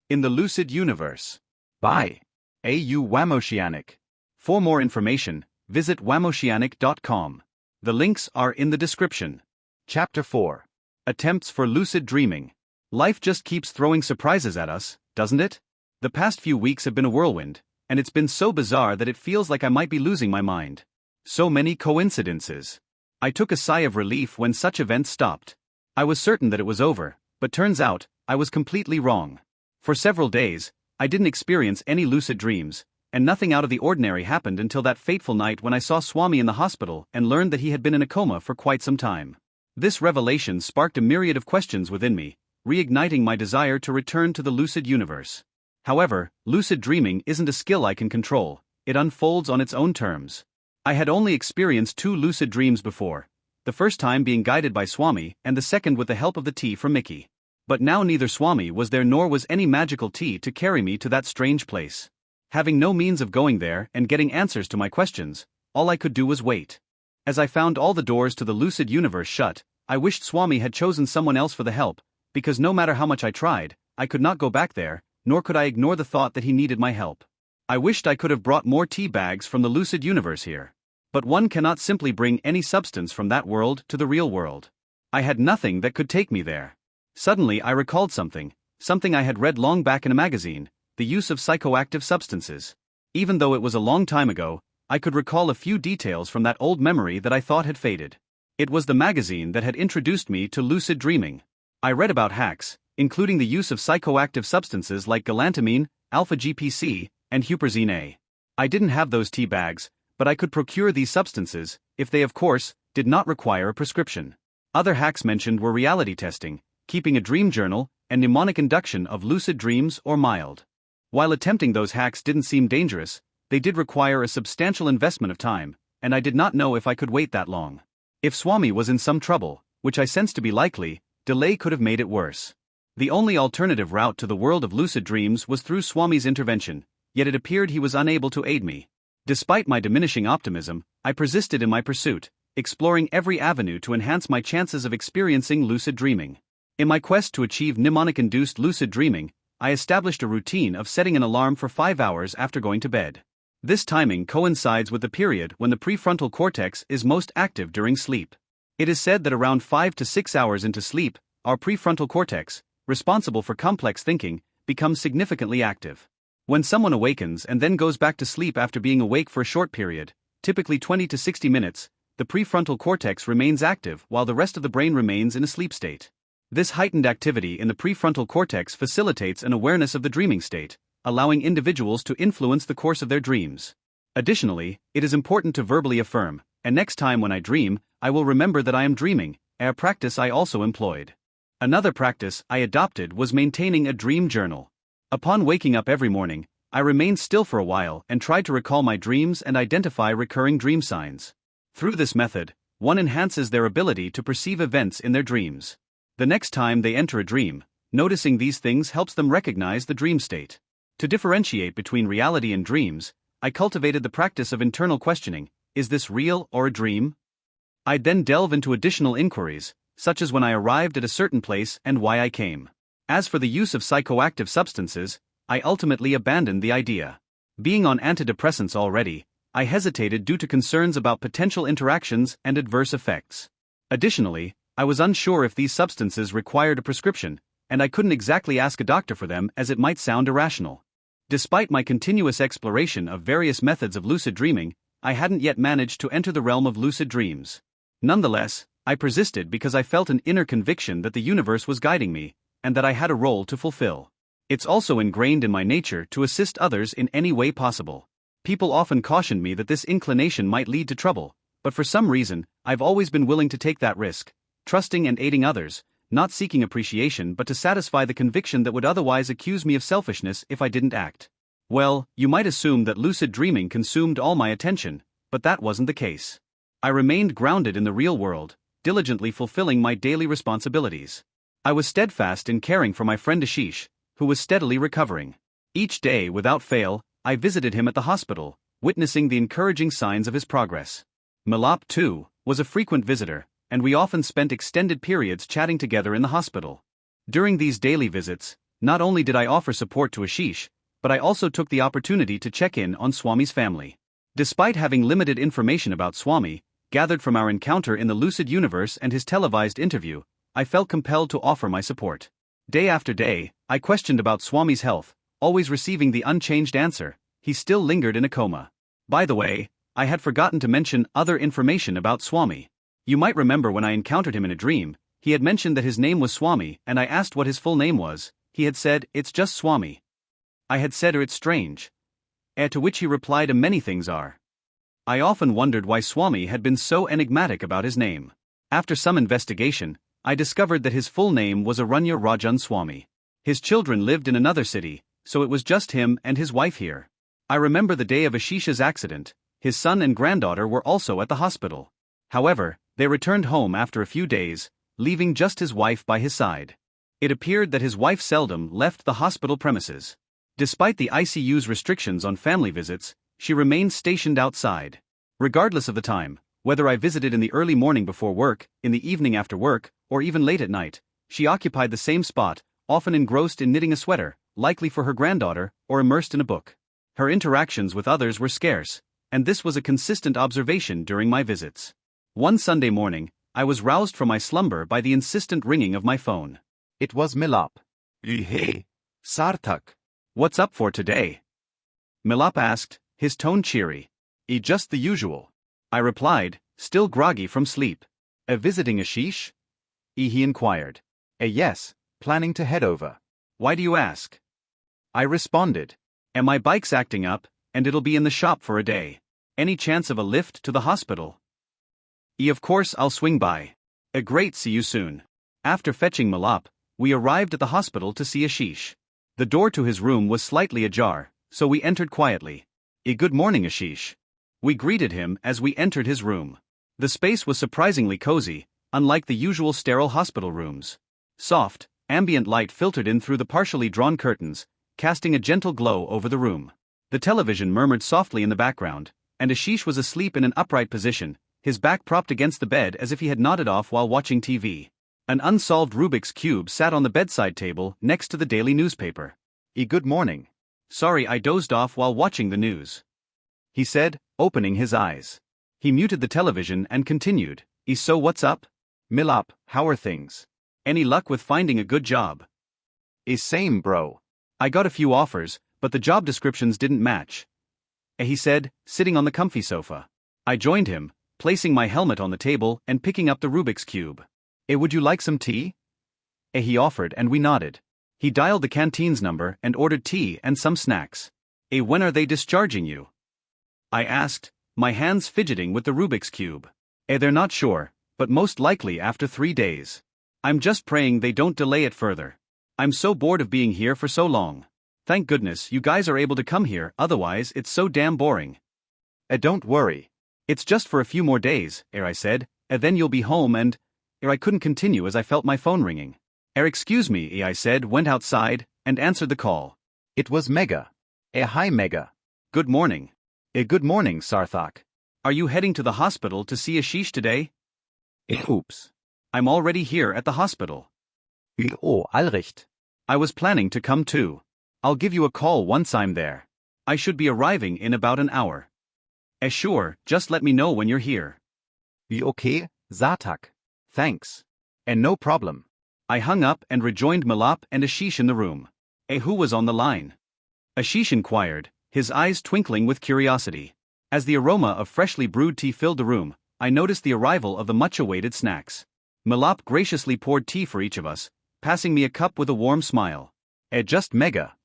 in the Lucid Universe. By A.U. Wamosianic. For more information, visit wamosianic.com. The links are in the description. Chapter 4. Attempts for Lucid Dreaming. Life just keeps throwing surprises at us, doesn't it? The past few weeks have been a whirlwind, and it's been so bizarre that it feels like I might be losing my mind. So many coincidences. I took a sigh of relief when such events stopped. I was certain that it was over, but turns out, I was completely wrong. For several days, I didn't experience any lucid dreams, and nothing out of the ordinary happened until that fateful night when I saw Swami in the hospital and learned that he had been in a coma for quite some time. This revelation sparked a myriad of questions within me, reigniting my desire to return to the lucid universe. However, lucid dreaming isn't a skill I can control, it unfolds on its own terms. I had only experienced 2 lucid dreams before, the first time being guided by Swami and the second with the help of the tea from Mickey. But now neither Swami was there nor was any magical tea to carry me to that strange place. Having no means of going there and getting answers to my questions, all I could do was wait. As I found all the doors to the lucid universe shut, I wished Swami had chosen someone else for the help, because no matter how much I tried, I could not go back there, nor could I ignore the thought that he needed my help. I wished I could have brought more tea bags from the lucid universe here. But one cannot simply bring any substance from that world to the real world. I had nothing that could take me there. Suddenly I recalled something I had read long back in a magazine, the use of psychoactive substances. Even though it was a long time ago, I could recall a few details from that old memory that I thought had faded. It was the magazine that had introduced me to lucid dreaming. I read about hacks, including the use of psychoactive substances like galantamine, alpha-GPC, and huperzine A. I didn't have those tea bags, but I could procure these substances, if they of course, did not require a prescription. Other hacks mentioned were reality testing, keeping a dream journal, and mnemonic induction of lucid dreams or mild. While attempting those hacks didn't seem dangerous, they did require a substantial investment of time, and I did not know if I could wait that long. If Swami was in some trouble, which I sensed to be likely, delay could have made it worse. The only alternative route to the world of lucid dreams was through Swami's intervention, yet it appeared he was unable to aid me. Despite my diminishing optimism, I persisted in my pursuit, exploring every avenue to enhance my chances of experiencing lucid dreaming. In my quest to achieve mnemonic-induced lucid dreaming, I established a routine of setting an alarm for 5 hours after going to bed. This timing coincides with the period when the prefrontal cortex is most active during sleep. It is said that around 5 to 6 hours into sleep, our prefrontal cortex, responsible for complex thinking, becomes significantly active. When someone awakens and then goes back to sleep after being awake for a short period, typically 20 to 60 minutes, the prefrontal cortex remains active while the rest of the brain remains in a sleep state. This heightened activity in the prefrontal cortex facilitates an awareness of the dreaming state, allowing individuals to influence the course of their dreams. Additionally, it is important to verbally affirm, "And next time when I dream, I will remember that I am dreaming," a practice I also employed. Another practice I adopted was maintaining a dream journal. Upon waking up every morning, I remained still for a while and tried to recall my dreams and identify recurring dream signs. Through this method, one enhances their ability to perceive events in their dreams. The next time they enter a dream, noticing these things helps them recognize the dream state. To differentiate between reality and dreams, I cultivated the practice of internal questioning: is this real or a dream? I'd then delve into additional inquiries, such as when I arrived at a certain place and why I came. As for the use of psychoactive substances, I ultimately abandoned the idea. Being on antidepressants already, I hesitated due to concerns about potential interactions and adverse effects. Additionally, I was unsure if these substances required a prescription, and I couldn't exactly ask a doctor for them as it might sound irrational. Despite my continuous exploration of various methods of lucid dreaming, I hadn't yet managed to enter the realm of lucid dreams. Nonetheless, I persisted because I felt an inner conviction that the universe was guiding me, and that I had a role to fulfill. It's also ingrained in my nature to assist others in any way possible. People often cautioned me that this inclination might lead to trouble, but for some reason, I've always been willing to take that risk, trusting and aiding others, not seeking appreciation but to satisfy the conviction that would otherwise accuse me of selfishness if I didn't act. Well, you might assume that lucid dreaming consumed all my attention, but that wasn't the case. I remained grounded in the real world, diligently fulfilling my daily responsibilities. I was steadfast in caring for my friend Ashish, who was steadily recovering. Each day, without fail, I visited him at the hospital, witnessing the encouraging signs of his progress. Milap, too, was a frequent visitor, and we often spent extended periods chatting together in the hospital. During these daily visits, Not only did I offer support to Ashish, but I also took the opportunity to check in on Swami's family. Despite having limited information about Swami, gathered from our encounter in the Lucid universe and his televised interview, I felt compelled to offer my support. Day after day, I questioned about Swami's health, always receiving the unchanged answer: he still lingered in a coma. By the way, I had forgotten to mention other information about Swami. You might remember when I encountered him in a dream, he had mentioned that his name was Swami, and I asked what his full name was. He had said, "It's just Swami." I had said, "It's strange." To which he replied, "Many things are." I often wondered why Swami had been so enigmatic about his name. After some investigation, I discovered that his full name was Arunya Rajan Swami. His children lived in another city, so it was just him and his wife here. I remember the day of Ashish's accident. His son and granddaughter were also at the hospital. However, they returned home after a few days, leaving just his wife by his side. It appeared that his wife seldom left the hospital premises. Despite the ICU's restrictions on family visits, she remained stationed outside. Regardless of the time, whether I visited in the early morning before work, in the evening after work, or even late at night, she occupied the same spot, often engrossed in knitting a sweater, likely for her granddaughter, or immersed in a book. Her interactions with others were scarce, and this was a consistent observation during my visits. One Sunday morning, I was roused from my slumber by the insistent ringing of my phone. It was Milap. Hey, Sarthak. What's up for today? Milap asked, his tone cheery. Just the usual. I replied, still groggy from sleep. Visiting Ashish? He inquired. Yes, planning to head over. Why do you ask? I responded. My bike's acting up, and it'll be in the shop for a day. Any chance of a lift to the hospital? Of course I'll swing by. Great, see you soon. After fetching Milap, we arrived at the hospital to see Ashish. The door to his room was slightly ajar, so we entered quietly. Good morning, Ashish. We greeted him as we entered his room. The space was surprisingly cozy, unlike the usual sterile hospital rooms. Soft, ambient light filtered in through the partially drawn curtains, casting a gentle glow over the room. The television murmured softly in the background, and Ashish was asleep in an upright position, his back propped against the bed as if he had nodded off while watching TV. An unsolved Rubik's Cube sat on the bedside table next to the daily newspaper. Good morning. Sorry I dozed off while watching the news, he said, opening his eyes. He muted the television and continued, So what's up? Milap, how are things? Any luck with finding a good job? Same bro. I got a few offers, but the job descriptions didn't match, he said, sitting on the comfy sofa. I joined him, placing my helmet on the table and picking up the Rubik's Cube. Would you like some tea? He offered and we nodded. He dialed the canteen's number and ordered tea and some snacks. When are they discharging you? I asked, my hands fidgeting with the Rubik's Cube. They're not sure, but most likely after 3 days. I'm just praying they don't delay it further. I'm so bored of being here for so long. Thank goodness you guys are able to come here, otherwise it's so damn boring. Don't worry. It's just for a few more days, I said, then you'll be home and... I couldn't continue as I felt my phone ringing. Excuse me, I said, went outside, and answered the call. It was Mega. Hi Mega. Good morning. Good morning, Sarthak. Are you heading to the hospital to see Ashish today? Oops. I'm already here at the hospital. Oh, allrecht. I was planning to come too. I'll give you a call once I'm there. I should be arriving in about an hour. Sure, just let me know when you're here. Okay, Sarthak. Thanks. No problem. I hung up and rejoined Milap and Ashish in the room. Who was on the line? Ashish inquired, his eyes twinkling with curiosity. As the aroma of freshly brewed tea filled the room, I noticed the arrival of the much-awaited snacks. Milap graciously poured tea for each of us, passing me a cup with a warm smile. Just Mega.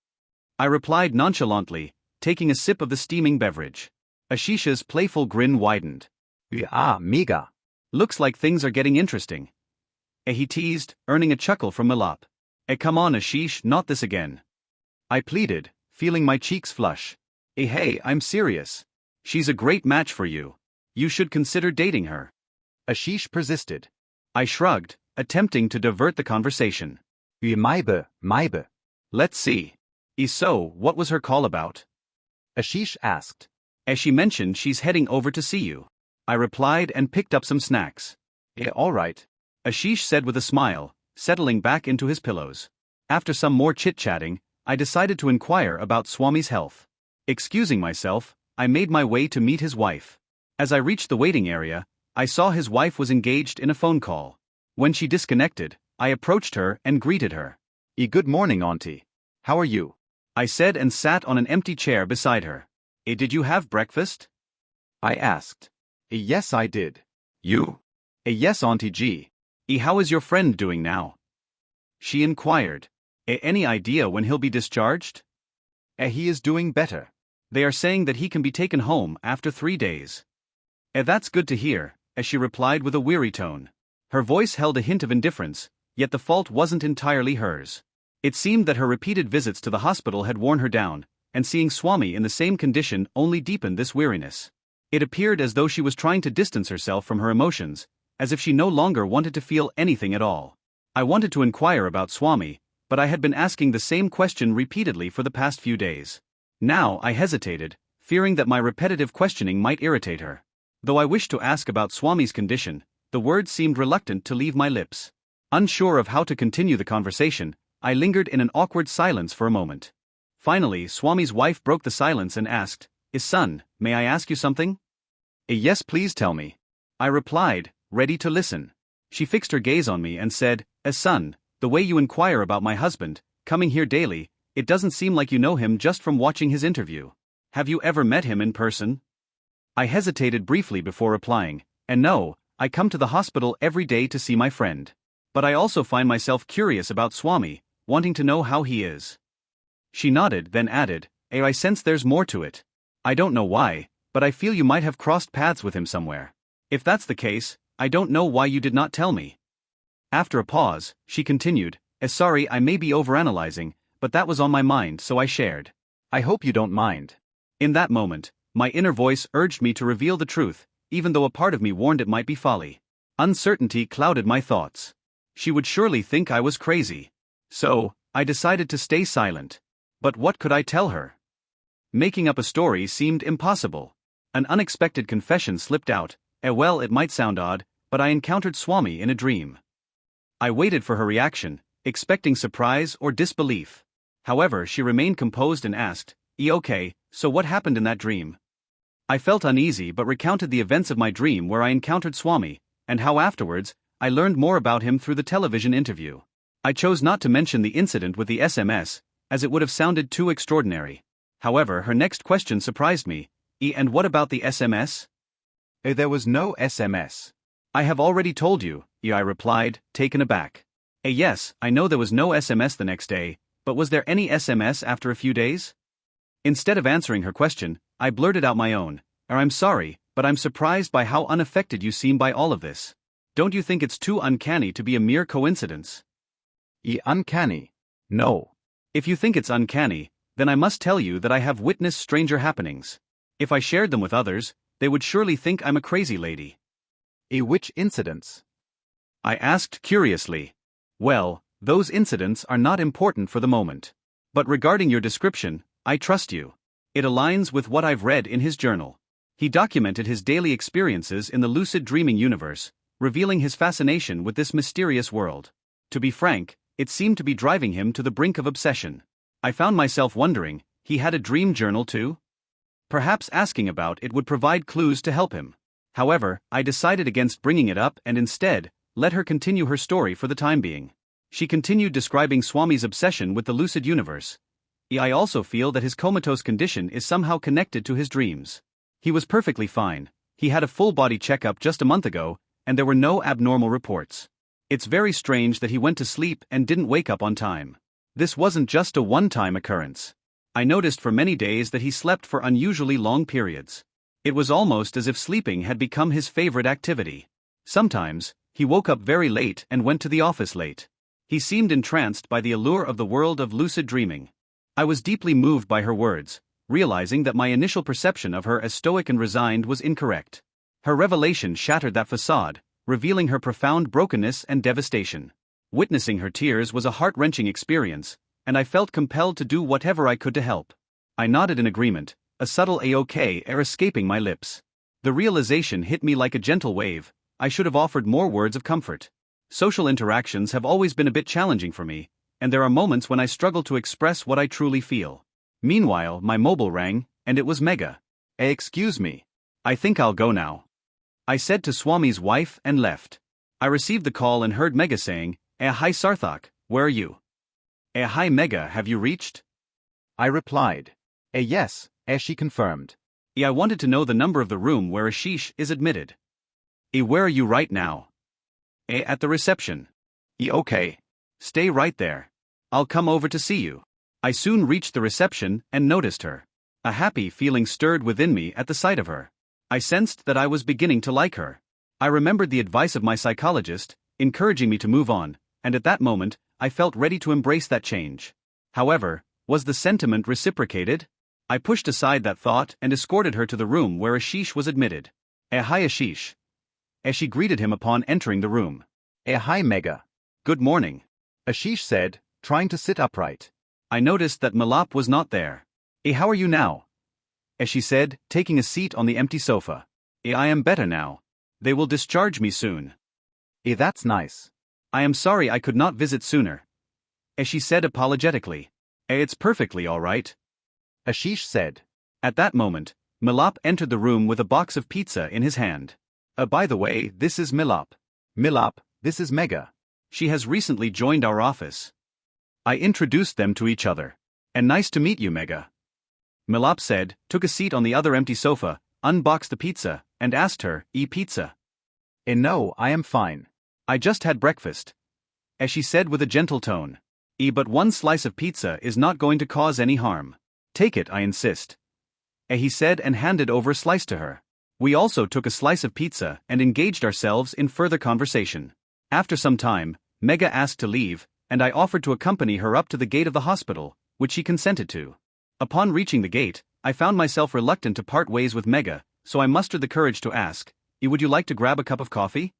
I replied nonchalantly, taking a sip of the steaming beverage. Ashish's playful grin widened. Mega. Looks like things are getting interesting. He teased, earning a chuckle from Milap. Come on Ashish, not this again. I pleaded, feeling my cheeks flush. Hey, I'm serious. She's a great match for you. You should consider dating her. Ashish persisted. I shrugged, attempting to divert the conversation. Maybe. Let's see. So, what was her call about? Ashish asked. She mentioned she's heading over to see you. I replied and picked up some snacks. All right. Ashish said with a smile, settling back into his pillows. After some more chit-chatting, I decided to inquire about Swami's health. Excusing myself, I made my way to meet his wife. As I reached the waiting area, I saw his wife was engaged in a phone call. When she disconnected, I approached her and greeted her. Good morning, Auntie. How are you? I said and sat on an empty chair beside her. Did you have breakfast? I asked. Yes, I did. You? Yes, Auntie G. How is your friend doing now? She inquired. Any idea when he'll be discharged? He is doing better. They are saying that he can be taken home after 3 days. That's good to hear, as she replied with a weary tone. Her voice held a hint of indifference, yet the fault wasn't entirely hers. It seemed that her repeated visits to the hospital had worn her down, and seeing Swami in the same condition only deepened this weariness. It appeared as though she was trying to distance herself from her emotions, as if she no longer wanted to feel anything at all. I wanted to inquire about Swami, but I had been asking the same question repeatedly for the past few days. Now I hesitated, fearing that my repetitive questioning might irritate her. Though I wished to ask about Swami's condition, the words seemed reluctant to leave my lips. Unsure of how to continue the conversation, I lingered in an awkward silence for a moment. Finally, Swami's wife broke the silence and asked, Son, may I ask you something? Yes, please tell me. I replied, ready to listen. She fixed her gaze on me and said, Son, the way you inquire about my husband, coming here daily, it doesn't seem like you know him just from watching his interview. Have you ever met him in person? I hesitated briefly before replying, no, I come to the hospital every day to see my friend. But I also find myself curious about Swami, wanting to know how he is. She nodded, then added, I sense there's more to it. I don't know why, but I feel you might have crossed paths with him somewhere. If that's the case, I don't know why you did not tell me. After a pause, she continued, sorry, I may be overanalyzing, but that was on my mind, so I shared. I hope you don't mind. In that moment, my inner voice urged me to reveal the truth, even though a part of me warned it might be folly. Uncertainty clouded my thoughts. She would surely think I was crazy. So, I decided to stay silent. But what could I tell her? Making up a story seemed impossible. An unexpected confession slipped out. Well, it might sound odd, but I encountered Swami in a dream. I waited for her reaction, expecting surprise or disbelief. However, she remained composed and asked, Okay, so what happened in that dream? I felt uneasy but recounted the events of my dream where I encountered Swami, and how afterwards, I learned more about him through the television interview. I chose not to mention the incident with the SMS, as it would have sounded too extraordinary. However, her next question surprised me. And what about the SMS? There was no SMS. I have already told you, I replied, taken aback. Yes, I know there was no SMS the next day, but was there any SMS after a few days? Instead of answering her question, I blurted out my own, I'm sorry, but I'm surprised by how unaffected you seem by all of this. Don't you think it's too uncanny to be a mere coincidence? Uncanny? No. If you think it's uncanny, then I must tell you that I have witnessed stranger happenings. If I shared them with others, they would surely think I'm a crazy lady. Which incidents? I asked curiously. Well, those incidents are not important for the moment. But regarding your description, I trust you. It aligns with what I've read in his journal. He documented his daily experiences in the lucid dreaming universe, revealing his fascination with this mysterious world. To be frank, it seemed to be driving him to the brink of obsession. I found myself wondering, he had a dream journal too? Perhaps asking about it would provide clues to help him. However, I decided against bringing it up and instead, let her continue her story for the time being. She continued describing Swami's obsession with the lucid universe. I also feel that his comatose condition is somehow connected to his dreams. He was perfectly fine. He had a full-body checkup just a month ago, and there were no abnormal reports. It's very strange that he went to sleep and didn't wake up on time. This wasn't just a one-time occurrence. I noticed for many days that he slept for unusually long periods. It was almost as if sleeping had become his favorite activity. Sometimes, he woke up very late and went to the office late. He seemed entranced by the allure of the world of lucid dreaming. I was deeply moved by her words, realizing that my initial perception of her as stoic and resigned was incorrect. Her revelation shattered that facade, revealing her profound brokenness and devastation. Witnessing her tears was a heart-wrenching experience, and I felt compelled to do whatever I could to help. I nodded in agreement, a subtle "okay" air escaping my lips. The realization hit me like a gentle wave. I should have offered more words of comfort. Social interactions have always been a bit challenging for me, and there are moments when I struggle to express what I truly feel. Meanwhile, my mobile rang, and it was Mega. Excuse me. I think I'll go now, I said to Swami's wife and left. I received the call and heard Mega saying, hi Sarthak, where are you? Hi Mega, have you reached? I replied. Yes, she confirmed. I wanted to know the number of the room where Ashish is admitted. Where are you right now? At the reception. Okay. Stay right there. I'll come over to see you. I soon reached the reception and noticed her. A happy feeling stirred within me at the sight of her. I sensed that I was beginning to like her. I remembered the advice of my psychologist, encouraging me to move on, and at that moment, I felt ready to embrace that change. However, was the sentiment reciprocated? I pushed aside that thought and escorted her to the room where Ashish was admitted. Hi Ashish. She greeted him upon entering the room. Hi Mega. Good morning, Ashish said, trying to sit upright. I noticed that Milap was not there. How are you now? She said, taking a seat on the empty sofa. I am better now. They will discharge me soon. That's nice. I am sorry I could not visit sooner. She said apologetically. It's perfectly all right, Ashish said. At that moment, Milap entered the room with a box of pizza in his hand. By the way, this is Milap. Milap, this is Mega. She has recently joined our office. I introduced them to each other. And nice to meet you, Mega. Milap said, took a seat on the other empty sofa, unboxed the pizza, and asked her, pizza? No, I am fine. I just had breakfast. She said with a gentle tone. But one slice of pizza is not going to cause any harm. Take it, I insist. He said and handed over a slice to her. We also took a slice of pizza and engaged ourselves in further conversation. After some time, Mega asked to leave, and I offered to accompany her up to the gate of the hospital, which she consented to. Upon reaching the gate, I found myself reluctant to part ways with Mega, so I mustered the courage to ask, would you like to grab a cup of coffee?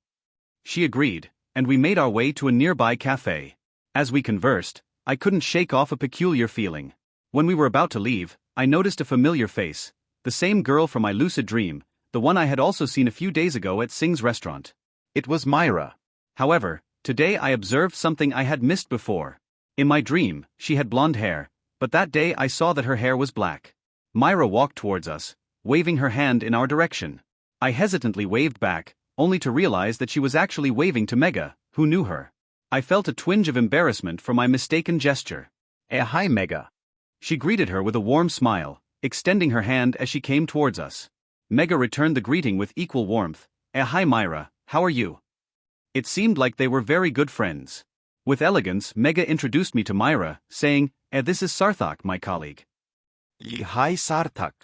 She agreed, and we made our way to a nearby cafe. As we conversed, I couldn't shake off a peculiar feeling. When we were about to leave, I noticed a familiar face, the same girl from my lucid dream, the one I had also seen a few days ago at Singh's restaurant. It was Myra. However, today I observed something I had missed before. In my dream, she had blonde hair, but that day I saw that her hair was black. Myra walked towards us, waving her hand in our direction. I hesitantly waved back, only to realize that she was actually waving to Mega, who knew her. I felt a twinge of embarrassment for my mistaken gesture. Hi Mega. She greeted her with a warm smile, extending her hand as she came towards us. Mega returned the greeting with equal warmth. Hi Myra, how are you? It seemed like they were very good friends. With elegance, Mega introduced me to Myra, saying, this is Sarthak, my colleague. Hi Sarthak.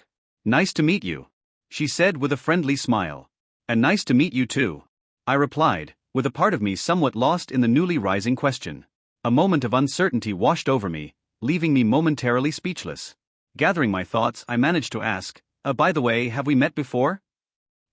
Nice to meet you, she said with a friendly smile. And nice to meet you too, I replied, with a part of me somewhat lost in the newly rising question. A moment of uncertainty washed over me, leaving me momentarily speechless. Gathering my thoughts, I managed to ask, by the way, have we met before?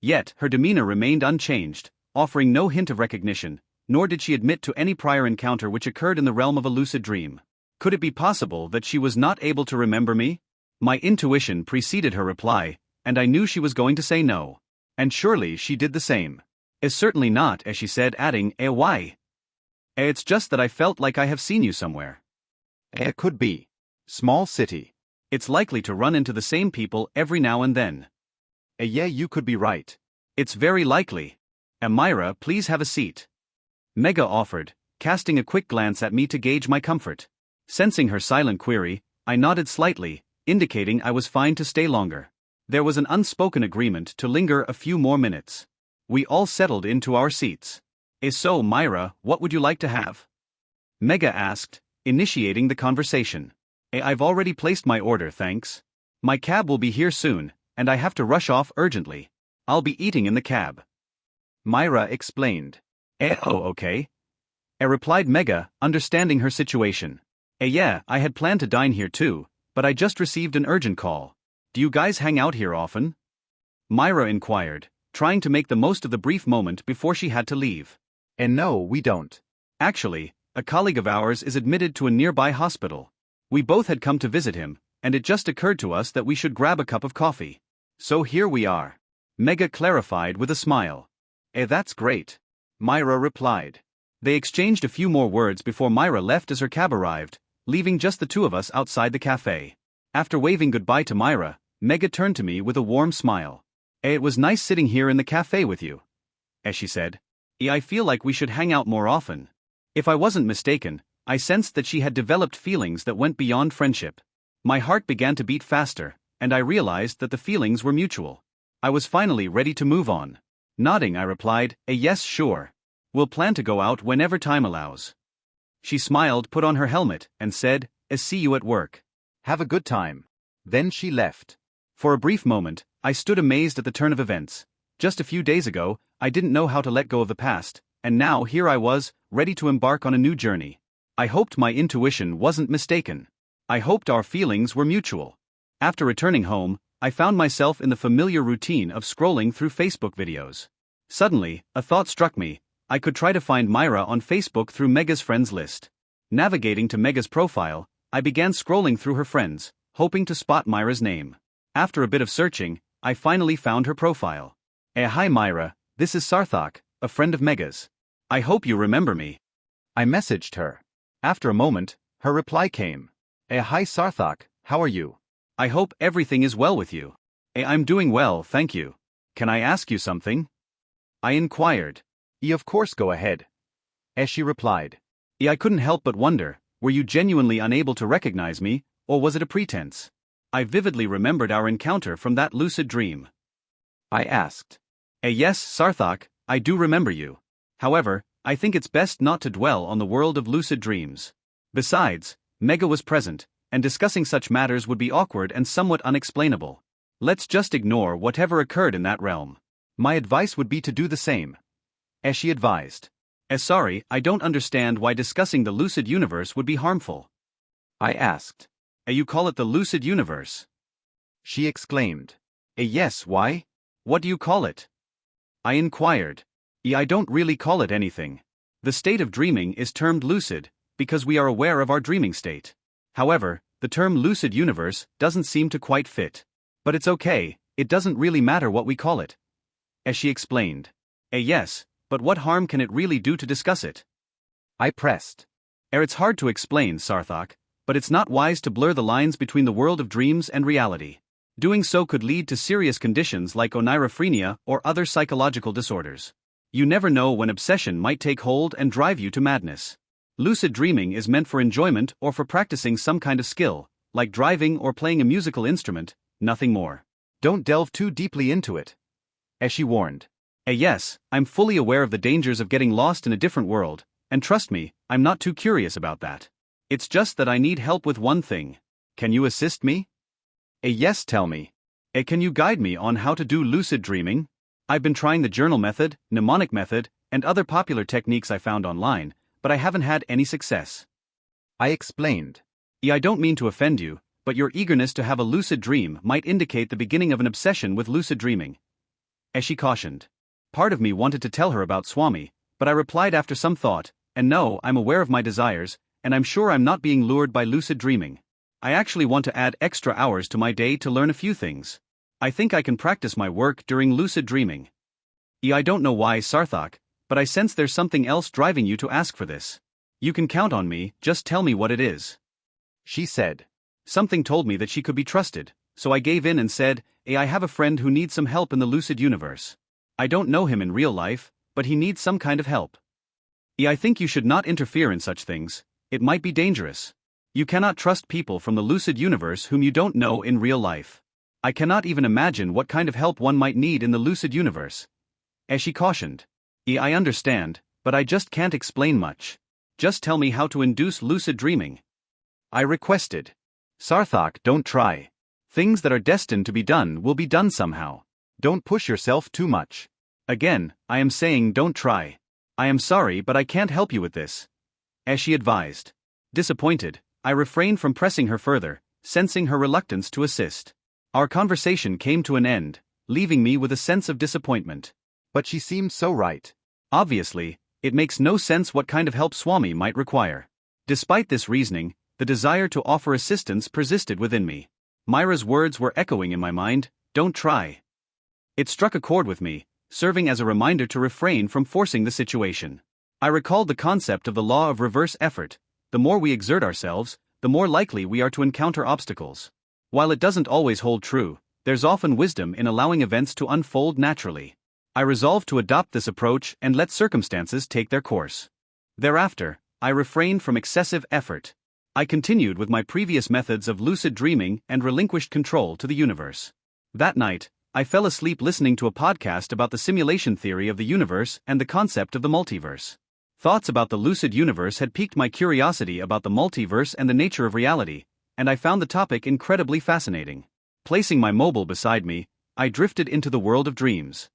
Yet, her demeanor remained unchanged, offering no hint of recognition, nor did she admit to any prior encounter which occurred in the realm of a lucid dream. Could it be possible that she was not able to remember me? My intuition preceded her reply, and I knew she was going to say no. And surely she did the same. Certainly not, as she said, adding, why? It's just that I felt like I have seen you somewhere. It could be. Small city. It's likely to run into the same people every now and then. Yeah, you could be right. It's very likely. Myra, please have a seat. Mega offered, casting a quick glance at me to gauge my comfort. Sensing her silent query, I nodded slightly, indicating I was fine to stay longer. There was an unspoken agreement to linger a few more minutes. We all settled into our seats. So, Myra, what would you like to have? Mega asked, initiating the conversation. I've already placed my order, thanks. My cab will be here soon, and I have to rush off urgently. I'll be eating in the cab. Myra explained. Oh, okay. Replied Mega, understanding her situation. Yeah, I had planned to dine here too, but I just received an urgent call. Do you guys hang out here often? Myra inquired, trying to make the most of the brief moment before she had to leave. No, we don't. Actually, a colleague of ours is admitted to a nearby hospital. We both had come to visit him, and it just occurred to us that we should grab a cup of coffee. So here we are. Mega clarified with a smile. That's great. Myra replied. They exchanged a few more words before Myra left as her cab arrived, leaving just the two of us outside the cafe. After waving goodbye to Myra, Mega turned to me with a warm smile. It was nice sitting here in the cafe with you, as she said. I feel like we should hang out more often. If I wasn't mistaken, I sensed that she had developed feelings that went beyond friendship. My heart began to beat faster, and I realized that the feelings were mutual. I was finally ready to move on. Nodding, I replied, yes, sure. We'll plan to go out whenever time allows. She smiled, put on her helmet, and said, see you at work. Have a good time. Then she left. For a brief moment, I stood amazed at the turn of events. Just a few days ago, I didn't know how to let go of the past, and now here I was, ready to embark on a new journey. I hoped my intuition wasn't mistaken. I hoped our feelings were mutual. After returning home, I found myself in the familiar routine of scrolling through Facebook videos. Suddenly, a thought struck me. I could try to find Myra on Facebook through Mega's friends list. Navigating to Mega's profile, I began scrolling through her friends, hoping to spot Myra's name. After a bit of searching, I finally found her profile. Hi Myra, this is Sarthak, a friend of Mega's. I hope you remember me. I messaged her. After a moment, her reply came. Hi Sarthak, how are you? I hope everything is well with you. I'm doing well, thank you. Can I ask you something? I inquired. Of course, go ahead. As she replied. I couldn't help but wonder, were you genuinely unable to recognize me, or was it a pretense? I vividly remembered our encounter from that lucid dream. I asked. Yes, Sarthak, I do remember you. However, I think it's best not to dwell on the world of lucid dreams. Besides, Mega was present, and discussing such matters would be awkward and somewhat unexplainable. Let's just ignore whatever occurred in that realm. My advice would be to do the same. As she advised. Sorry, I don't understand why discussing the lucid universe would be harmful. I asked. You call it the lucid universe? She exclaimed. Yes, why? What do you call it? I inquired. I don't really call it anything. The state of dreaming is termed lucid, because we are aware of our dreaming state. However, the term lucid universe doesn't seem to quite fit. But it's okay, it doesn't really matter what we call it. As she explained. Yes, but what harm can it really do to discuss it? I pressed. It's hard to explain, Sarthak, but it's not wise to blur the lines between the world of dreams and reality. Doing so could lead to serious conditions like oneirophrenia or other psychological disorders. You never know when obsession might take hold and drive you to madness. Lucid dreaming is meant for enjoyment or for practicing some kind of skill, like driving or playing a musical instrument, nothing more. Don't delve too deeply into it. As she warned. Yes, I'm fully aware of the dangers of getting lost in a different world, and trust me, I'm not too curious about that. It's just that I need help with one thing. Can you assist me? Yes, tell me. Can you guide me on how to do lucid dreaming? I've been trying the journal method, mnemonic method, and other popular techniques I found online, but I haven't had any success. I explained. I don't mean to offend you, but your eagerness to have a lucid dream might indicate the beginning of an obsession with lucid dreaming. As she cautioned. Part of me wanted to tell her about Swami, but I replied after some thought, and no, I'm aware of my desires, and I'm sure I'm not being lured by lucid dreaming. I actually want to add extra hours to my day to learn a few things. I think I can practice my work during lucid dreaming. I don't know why, Sarthak, but I sense there's something else driving you to ask for this. You can count on me, just tell me what it is. She said. Something told me that she could be trusted, so I gave in and said, I have a friend who needs some help in the lucid universe. I don't know him in real life, but he needs some kind of help. I think you should not interfere in such things, it might be dangerous. You cannot trust people from the lucid universe whom you don't know in real life. I cannot even imagine what kind of help one might need in the lucid universe. As she cautioned. I understand, but I just can't explain much. Just tell me how to induce lucid dreaming. I requested. Sarthak, don't try. Things that are destined to be done will be done somehow. Don't push yourself too much. Again, I am saying don't try. I am sorry, but I can't help you with this. As she advised. Disappointed, I refrained from pressing her further, sensing her reluctance to assist. Our conversation came to an end, leaving me with a sense of disappointment. But she seemed so right. Obviously, it makes no sense what kind of help Swami might require. Despite this reasoning, the desire to offer assistance persisted within me. Myra's words were echoing in my mind, don't try. It struck a chord with me, serving as a reminder to refrain from forcing the situation. I recalled the concept of the law of reverse effort: the more we exert ourselves, the more likely we are to encounter obstacles. While it doesn't always hold true, there's often wisdom in allowing events to unfold naturally. I resolved to adopt this approach and let circumstances take their course. Thereafter, I refrained from excessive effort. I continued with my previous methods of lucid dreaming and relinquished control to the universe. That night, I fell asleep listening to a podcast about the simulation theory of the universe and the concept of the multiverse. Thoughts about the lucid universe had piqued my curiosity about the multiverse and the nature of reality, and I found the topic incredibly fascinating. Placing my mobile beside me, I drifted into the world of dreams.